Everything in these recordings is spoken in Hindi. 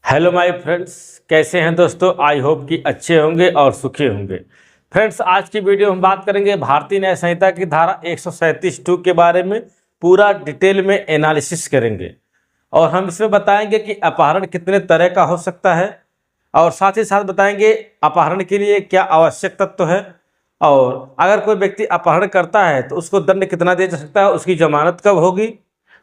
हेलो माय फ्रेंड्स, कैसे हैं दोस्तों। आई होप कि अच्छे होंगे और सुखी होंगे। फ्रेंड्स, आज की वीडियो हम बात करेंगे भारतीय न्याय संहिता की धारा 137(2) के बारे में। पूरा डिटेल में एनालिसिस करेंगे और हम इसमें बताएंगे कि अपहरण कितने तरह का हो सकता है और साथ ही साथ बताएंगे अपहरण के लिए क्या आवश्यक तत्व है और अगर कोई व्यक्ति अपहरण करता है तो उसको दंड कितना दिया जा सकता है, उसकी जमानत कब होगी,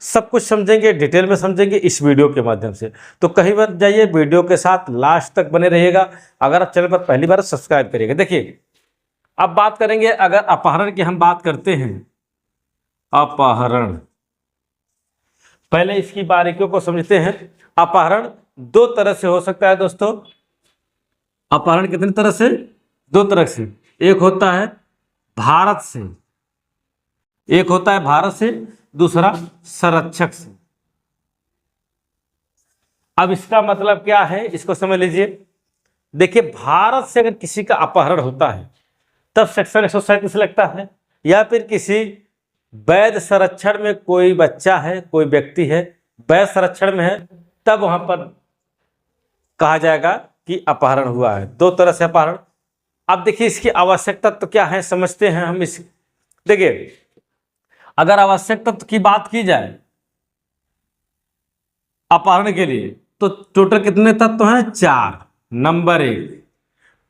सब कुछ समझेंगे, डिटेल में समझेंगे इस वीडियो के माध्यम से। तो कहीं मत जाइए, वीडियो के साथ लास्ट तक बने रहिएगा। अगर आप चैनल पर पहली बार सब्सक्राइब करिएगा। देखिए, अब बात करेंगे, अगर अपहरण की हम बात करते हैं, अपहरण, पहले इसकी बारीकियों को समझते हैं। अपहरण दो तरह से हो सकता है दोस्तों। अपहरण कितनी तरह से? दो तरह से। एक होता है भारत से, एक होता है भारत से, दूसरा संरक्षक से। अब इसका मतलब क्या है, इसको समझ लीजिए। देखिए, भारत से अगर किसी का अपहरण होता है तब सेक्शन 137 लगता है, या फिर किसी वैध संरक्षण में कोई बच्चा है, कोई व्यक्ति है, वैध संरक्षण में है, तब वहां पर कहा जाएगा कि अपहरण हुआ है। दो तरह से अपहरण। अब देखिए, इसकी आवश्यकता तो क्या है, समझते हैं हम इस। देखिए, अगर आवश्यक तत्व की बात की जाए अपहरण के लिए तो टोटल कितने तत्व हैं? 4। नंबर 1,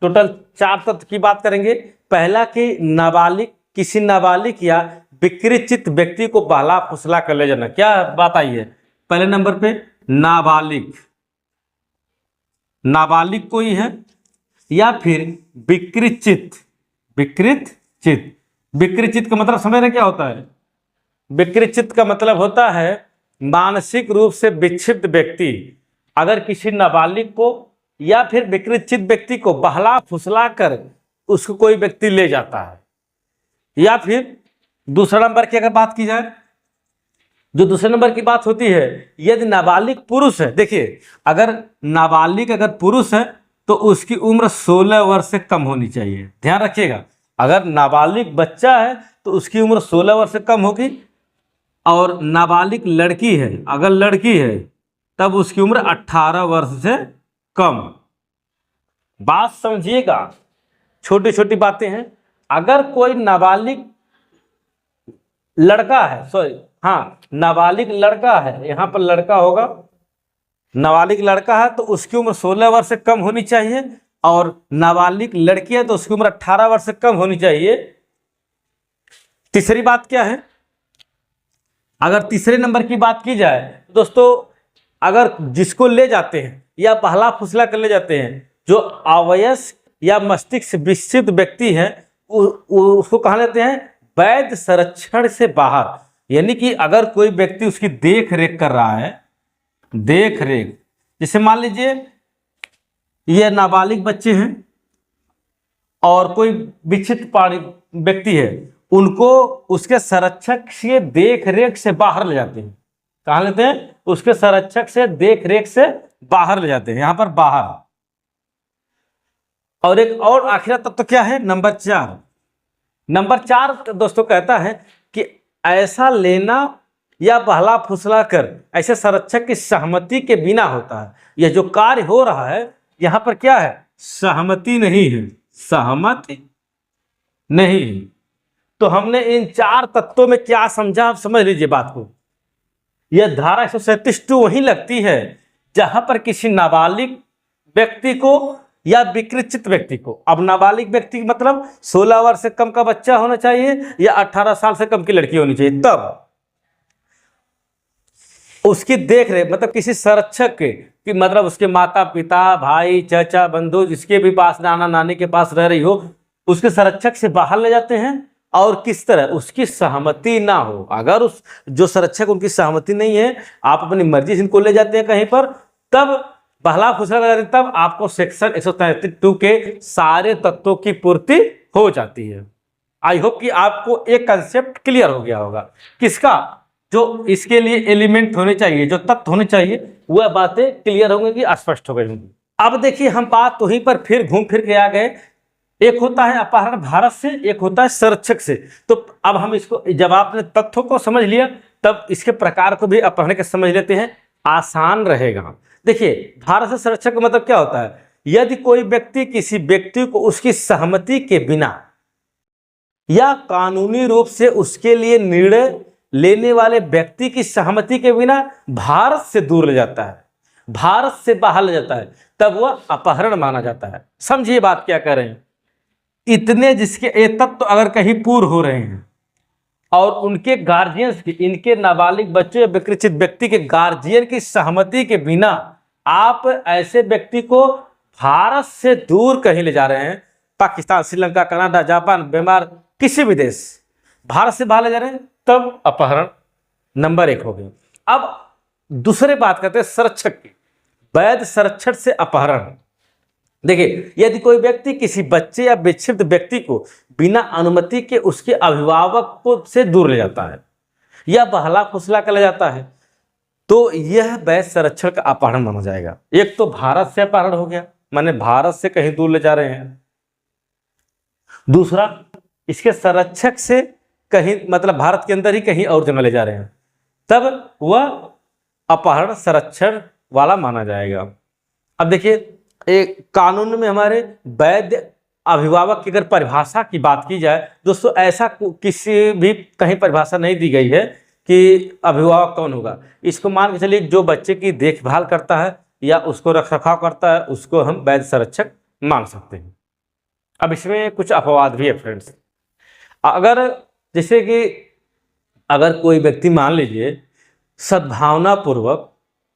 टोटल 4 तत्व की बात करेंगे। पहला कि नाबालिग, किसी नाबालिग या विकृत व्यक्ति को बहला फुसला कर ले जाना। क्या बात आई है? पहले नंबर पे नाबालिग, नाबालिग कोई है, या फिर विकृत, विकृत का मतलब समझ रहे क्या होता है? विकृत का मतलब होता है मानसिक रूप से विक्षिप्त व्यक्ति। अगर किसी नाबालिग को या फिर विकृत व्यक्ति को बहला फुसला कर उसको कोई व्यक्ति ले जाता है, या फिर दूसरा नंबर की अगर बात की जाए, जो दूसरे नंबर की बात होती है, यदि नाबालिग पुरुष है। देखिए, अगर नाबालिग अगर पुरुष है तो उसकी उम्र 16 वर्ष से कम होनी चाहिए। ध्यान रखिएगा, अगर नाबालिग बच्चा है तो उसकी उम्र 16 वर्ष से कम होगी, और नाबालिग लड़की है, अगर लड़की है तब उसकी उम्र 18 वर्ष से कम। बात समझिएगा, छोटी छोटी बातें हैं। अगर कोई नाबालिग लड़का है, सॉरी, हाँ, नाबालिग लड़का है, यहां पर लड़का होगा, नाबालिग लड़का है तो उसकी उम्र 16 वर्ष से कम होनी चाहिए, और नाबालिग लड़की है तो उसकी उम्र 18 वर्ष से कम होनी चाहिए। तीसरी बात क्या है? अगर तीसरे नंबर की बात की जाए दोस्तों, अगर जिसको ले जाते हैं या बहला फुसला कर ले जाते हैं, जो अवयस्क या मस्तिष्क विक्षिप्त व्यक्ति है, उसको कहा लेते हैं वैध संरक्षण से बाहर। यानी कि अगर कोई व्यक्ति उसकी देख रेख कर रहा है, देख रेख, जैसे मान लीजिए ये नाबालिग बच्चे हैं और कोई विक्षिप्त व्यक्ति है, उनको उसके संरक्षक से देख रेख से बाहर ले जाते हैं। कहा लेते हैं? उसके संरक्षक से देख रेख से बाहर ले जाते हैं, यहां पर बाहर। और एक और आखिरी तत्व तो क्या है? नंबर 4। नंबर 4 दोस्तों कहता है कि ऐसा लेना या बहला फुसला कर ऐसे संरक्षक की सहमति के बिना होता है। यह जो कार्य हो रहा है यहां पर क्या है? सहमति नहीं है, सहमति नहीं। तो हमने इन 4 तत्वों में क्या समझा, आप समझ लीजिए बात को। यह धारा 137(2) वहीं लगती है जहां पर किसी नाबालिग व्यक्ति को या विकृत व्यक्ति को, अब नाबालिग व्यक्ति मतलब 16 वर्ष से कम का बच्चा होना चाहिए या 18 साल से कम की लड़की होनी चाहिए, तब उसकी देख रेख, मतलब किसी संरक्षक के कि मतलब उसके माता पिता, भाई, चाचा, बंधु, जिसके भी पास, नाना नानी के पास रह रही हो, उसके संरक्षक से बाहर ले जाते हैं। और किस तरह? उसकी सहमति ना हो। अगर उस जो संरक्षक, उनकी सहमति नहीं है, आप अपनी मर्जी से इनको ले जाते हैं कहीं पर, तब बहला फुसला कर जाते हैं, तब आपको सेक्शन 137(2) के सारे तत्वों की पूर्ति हो जाती है। आई होप कि आपको एक कंसेप्ट क्लियर हो गया होगा। किसका? जो इसके लिए एलिमेंट होने चाहिए, जो तत्व होने चाहिए, वह बातें क्लियर होंगी, स्पष्ट हो गई होंगी। अब देखिए, हम बात वहीं पर फिर घूम फिर के आ गए। एक होता है अपहरण भारत से, एक होता है संरक्षक से। तो अब हम इसको, जब आपने तथ्यों को समझ लिया, तब इसके प्रकार को भी अपहरण के समझ लेते हैं, आसान रहेगा। देखिए, भारत से संरक्षक का मतलब क्या होता है? यदि कोई व्यक्ति किसी व्यक्ति को उसकी सहमति के बिना या कानूनी रूप से उसके लिए निर्णय लेने वाले व्यक्ति की सहमति के बिना भारत से दूर ले जाता है, भारत से बाहर ले जाता है, तब वह अपहरण माना जाता है। समझिए बात क्या कर रहे हैं। इतने जिसके ये तत्व अगर कहीं पूर्ण हो रहे हैं और उनके गार्जियंस की, इनके नाबालिग बच्चों या विकृत व्यक्ति के गार्जियन की सहमति के बिना आप ऐसे व्यक्ति को भारत से दूर कहीं ले जा रहे हैं, Pakistan, Sri Lanka, Canada, Japan, Myanmar, किसी भी देश, भारत से बाहर ले जा रहे हैं, तब अपहरण नंबर 1 हो गया। अब दूसरे बात करते हैं संरक्षक की, वैध संरक्षक से अपहरण। देखिए, यदि कोई व्यक्ति किसी बच्चे या विक्षिप्त व्यक्ति को बिना अनुमति के उसके अभिभावक को से दूर ले जाता है या बहला फुसला कर ले जाता है, तो यह वैध संरक्षण का अपहरण माना जाएगा। एक तो भारत से अपहरण हो गया, माने भारत से कहीं दूर ले जा रहे हैं। दूसरा, इसके संरक्षक से कहीं, मतलब भारत के अंदर ही कहीं और जगह ले जा रहे हैं, तब वह अपहरण संरक्षण वाला माना जाएगा। अब देखिए, एक कानून में हमारे वैध अभिभावक की अगर परिभाषा की बात की जाए दोस्तों, ऐसा किसी भी कहीं परिभाषा नहीं दी गई है कि अभिभावक कौन होगा। इसको मान के चलिए जो बच्चे की देखभाल करता है या उसको रखरखाव करता है, उसको हम वैध संरक्षक मान सकते हैं। अब इसमें कुछ अपवाद भी है फ्रेंड्स। अगर जैसे कि अगर कोई व्यक्ति मान लीजिए सद्भावना पूर्वक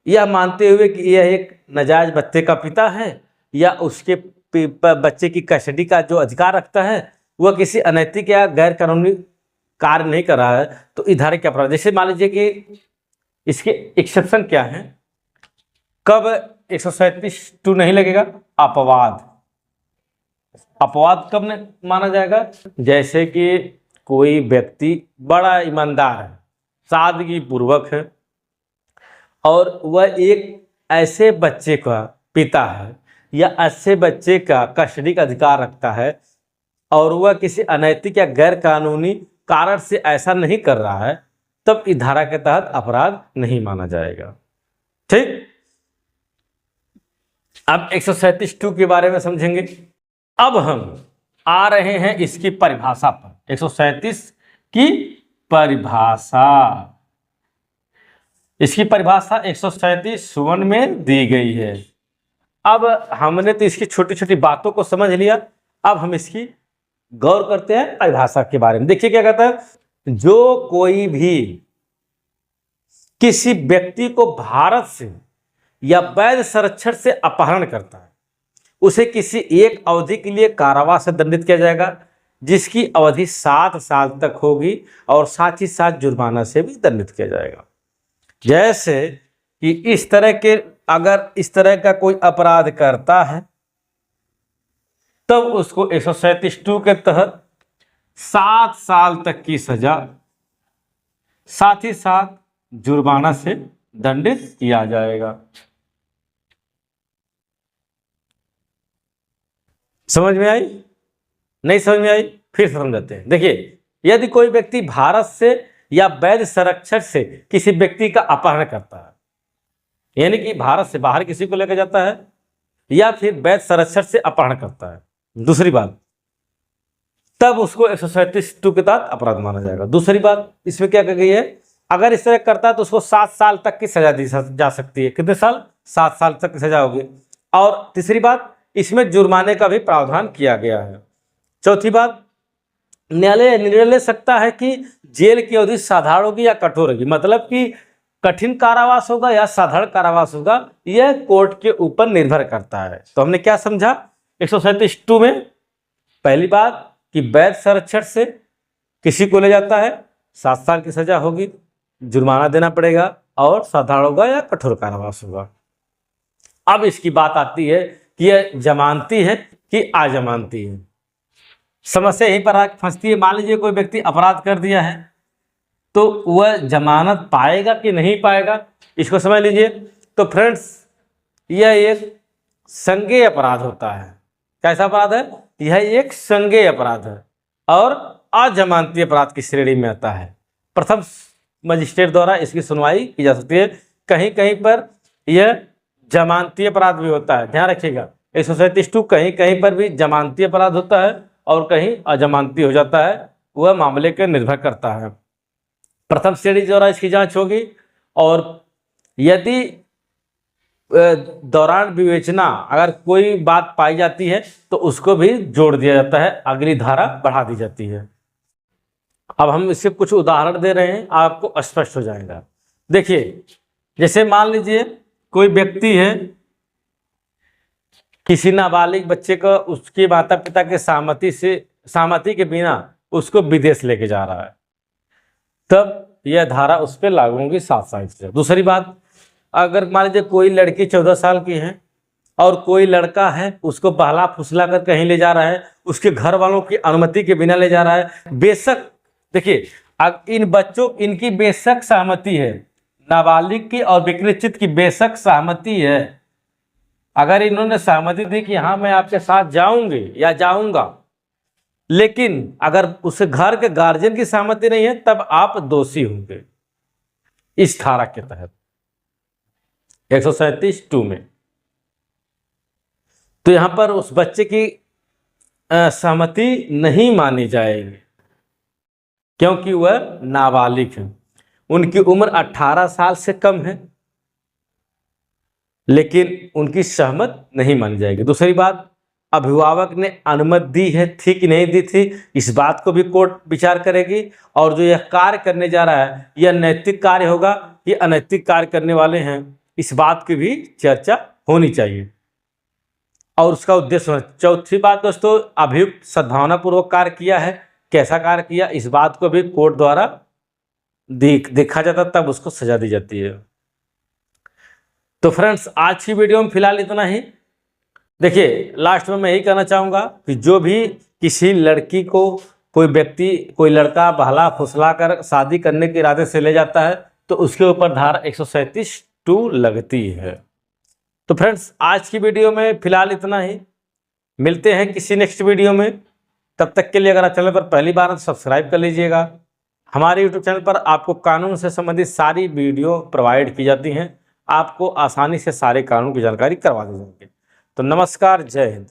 या मानते हुए कि यह एक नाजायज बच्चे का पिता है या उसके बच्चे की कस्टडी का जो अधिकार रखता है, वह किसी अनैतिक या गैर कानूनी कार्य नहीं कर रहा है, तो इधारे के अपराध, जैसे मान लीजिए कि इसके एक्सेप्शन क्या है, कब 137(2) नहीं लगेगा? अपवाद। अपवाद कब माना जाएगा? जैसे कि कोई व्यक्ति बड़ा ईमानदार है, सादगी पूर्वक है और वह एक ऐसे बच्चे का पिता है या ऐसे बच्चे का कस्टडी का अधिकार रखता है और वह किसी अनैतिक या गैर कानूनी कारण से ऐसा नहीं कर रहा है, तब इस धारा के तहत अपराध नहीं माना जाएगा। ठीक, अब 137(2) के बारे में समझेंगे। अब हम आ रहे हैं इसकी परिभाषा पर। 137 की परिभाषा, इसकी परिभाषा 137(1) में दी गई है। अब हमने तो इसकी छोटी छोटी बातों को समझ लिया, अब हम इसकी गौर करते हैं परिभाषा के बारे में। देखिए क्या कहता है, जो कोई भी किसी व्यक्ति को भारत से या वैध संरक्षण से अपहरण करता है, उसे किसी एक अवधि के लिए कारावास से दंडित किया जाएगा, जिसकी अवधि 7 साल तक होगी और साथ ही साथ जुर्माना से भी दंडित किया जाएगा। जैसे कि इस तरह के, अगर इस तरह का कोई अपराध करता है तब उसको 137(2) के तहत 7 साल तक की सजा, साथ ही साथ जुर्माना से दंडित किया जाएगा। समझ में आई? नहीं समझ में आई? फिर समझाते हैं। देखिए, यदि कोई व्यक्ति भारत से या वैध संरक्षण से किसी व्यक्ति का अपहरण करता है, यानी कि भारत से बाहर किसी को लेकर जाता है या फिर वैध संरक्षण से अपहरण करता है, दूसरी बात, तब उसको 137(2) के तहत अपराध माना जाएगा। दूसरी बात इसमें क्या कही गई है, अगर इस तरह करता है तो उसको 7 साल तक की सजा दी जा सकती है। कितने साल? 7 साल तक की सजा होगी। और तीसरी बात, इसमें जुर्माने का भी प्रावधान किया गया है। चौथी बात, न्यायालय निर्णय ले सकता है कि जेल की अवधि साधारण होगी या कठोर होगी, मतलब कि कठिन कारावास होगा या साधारण कारावास होगा, यह कोर्ट के ऊपर निर्भर करता है। तो हमने क्या समझा 137(2) में? पहली बात कि वैध संरक्षण से किसी को ले जाता है, 7 साल की सजा होगी, जुर्माना देना पड़ेगा और साधारण होगा या कठोर कारावास होगा। अब इसकी बात आती है कि यह जमानती है कि अजमानती है। समस्या यहीं पर फंसती है। मान लीजिए कोई व्यक्ति अपराध कर दिया है तो वह जमानत पाएगा कि नहीं पाएगा, इसको समझ लीजिए। तो फ्रेंड्स, यह एक संज्ञेय अपराध होता है। कैसा अपराध है? यह एक संज्ञेय अपराध है और अजमानती अपराध की श्रेणी में आता है। प्रथम मजिस्ट्रेट द्वारा इसकी सुनवाई की जा सकती है। कहीं कहीं पर यह जमानती अपराध भी होता है, ध्यान रखिएगा। 137(2) कहीं कहीं पर भी जमानती अपराध होता है और कहीं अजमानती हो जाता है, वह मामले के निर्भर करता है। प्रथम श्रेणी द्वारा इसकी जांच होगी और यदि दौरान विवेचना अगर कोई बात पाई जाती है तो उसको भी जोड़ दिया जाता है, अगली धारा बढ़ा दी जाती है। अब हम इससे कुछ उदाहरण दे रहे हैं, आपको स्पष्ट हो जाएगा। देखिए, जैसे मान लीजिए कोई व्यक्ति है, किसी नाबालिग बच्चे को उसके माता पिता के सहमति के बिना उसको विदेश लेके जा रहा है, तब यह धारा उस पर लागू होगी 7 साल से। दूसरी बात, अगर मान लीजिए कोई लड़की 14 साल की है और कोई लड़का है उसको बहला फुसला कर कहीं ले जा रहा है, उसके घर वालों की अनुमति के बिना ले जा रहा है, बेशक देखिए इन बच्चों इनकी बेशक सहमति है, नाबालिग की और विकृत की बेशक सहमति है। अगर इन्होंने सहमति दी कि हाँ मैं आपके साथ जाऊंगी या जाऊंगा, लेकिन अगर उस घर के गार्जियन की सहमति नहीं है तब आप दोषी होंगे इस धारा के तहत 137(2) में। तो यहां पर उस बच्चे की सहमति नहीं मानी जाएगी क्योंकि वह नाबालिग है, उनकी उम्र 18 साल से कम है, लेकिन उनकी सहमत नहीं मानी जाएगी। दूसरी बात, अभिभावक ने अनुमति दी है थी कि नहीं दी थी, इस बात को भी कोर्ट विचार करेगी। और जो यह कार्य करने जा रहा है यह नैतिक कार्य होगा कि अनैतिक कार्य करने वाले हैं, इस बात की भी चर्चा होनी चाहिए और उसका उद्देश्य होना। चौथी बात दोस्तों, अभियुक्त सद्भावनापूर्वक कार्य किया है, कैसा कार्य किया, इस बात को भी कोर्ट द्वारा देखा जाता, तब उसको सजा दी जाती है। तो फ्रेंड्स, आज की वीडियो में फिलहाल इतना ही। देखिए, लास्ट में मैं यही कहना चाहूँगा कि जो भी किसी लड़की को कोई व्यक्ति, कोई लड़का बहला फुसला कर शादी करने के इरादे से ले जाता है तो उसके ऊपर धारा 137(2) लगती है। तो फ्रेंड्स, आज की वीडियो में फिलहाल इतना ही, मिलते हैं किसी नेक्स्ट वीडियो में। तब तक के लिए अगर आप चैनल पर पहली बार तो सब्सक्राइब कर लीजिएगा। हमारे यूट्यूब चैनल पर आपको कानून से संबंधित सारी वीडियो प्रोवाइड की जाती हैं, आपको आसानी से सारे कानून की जानकारी करवा दी जाएगी। तो नमस्कार, जय हिंद।